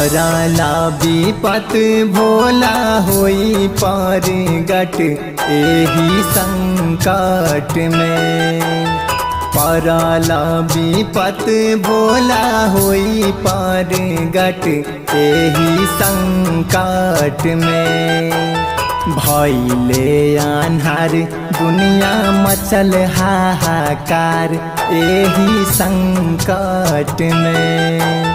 परला विपत भोला होई पर गट एही संकट में। परला विपत भोला होई पर गट एही संकट में। भइले आन्हार दुनिया मचल हाहाकार एही संकट में।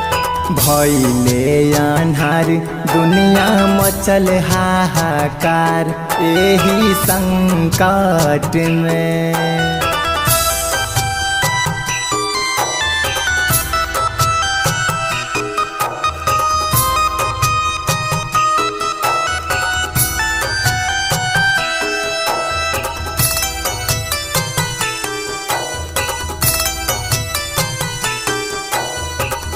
भइले आन्हार दुनिया मचल हाहाकार एही संकट में।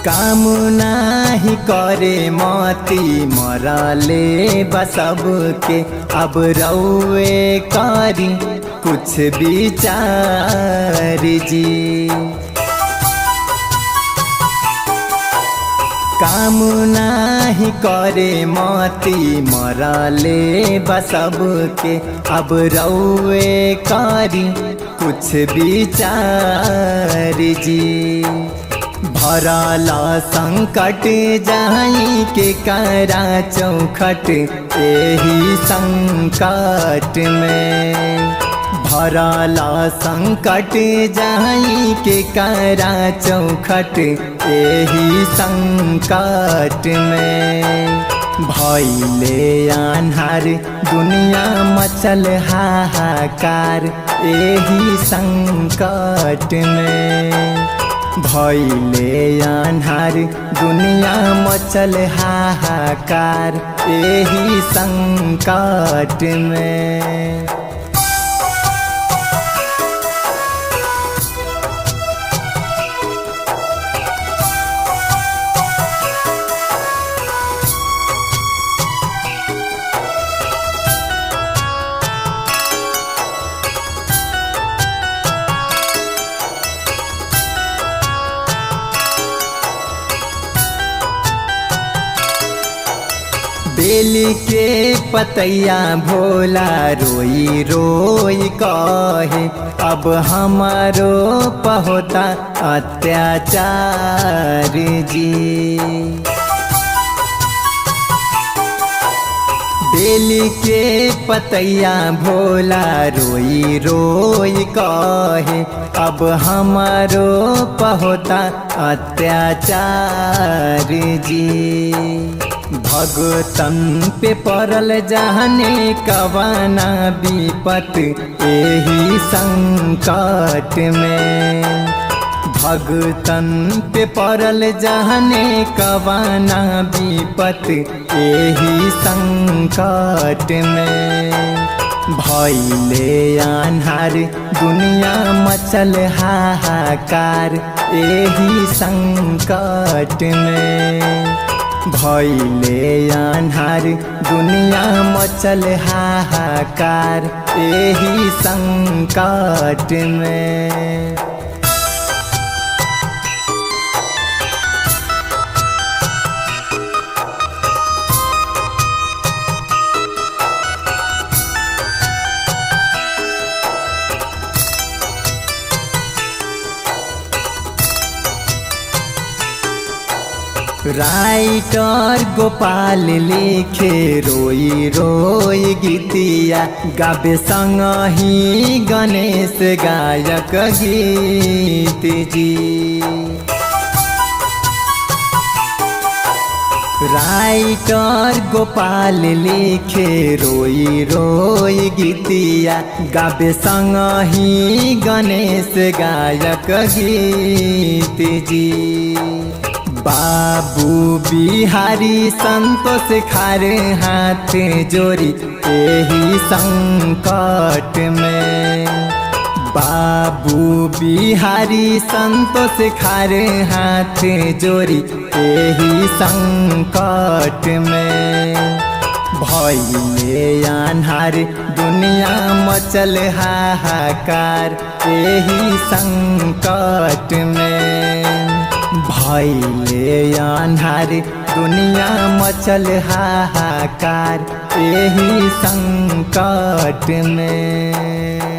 काम नाही करे मती मरले बसब के। अब रउए करी कुछ विचार जी। काम नाही करे मती मरले बसब के। अब रउए करी कुछ विचार जी। भरला संकट जाई के करा चौखट एही संकट में। भरला संकट जाई के करा चौखट एही संकट में। भइले आन्हार दुनिया मचल हाहाकार एही संकट में। भइले आन्हार दुनिया मचल हाहाकार एही संकट में। बेली के पतैया भोला रोई रोई कहे। अब हमारो पहोता अत्याचार जी। बेली के पतैया भोला रोई रोई कहे। अब हमारो पहोता अत्याचार जी। भगतन पे परल जाने कवाना विपत एही संकट में। भगतन पे परल जाने कवाना विपत एही संकट में। भइले आन्हार दुनिया मचल हाहाकार एही संकट में। भइले आन्हार दुनिया मचल हाहाकार एही संकट में। राइटर गोपाल लिखे रोई रोई गीतिया। गाबे संग ही गणेश गायक गीत जी। राइटर गोपाल लिखे रोई रोई गीतिया। गाबे संग ही गणेश गायक गीत जी। बाबू बिहारी संतोष खारे हाथ जोड़ी एही संकट में। बाबू बिहारी संतोष खारे हाथ जोड़ी एही संकट में। भइले आन्हार दुनिया मचल हाहाकार एही संकट में। भइले आन्हार दुनिया मचल हाहाकार एही संकट में।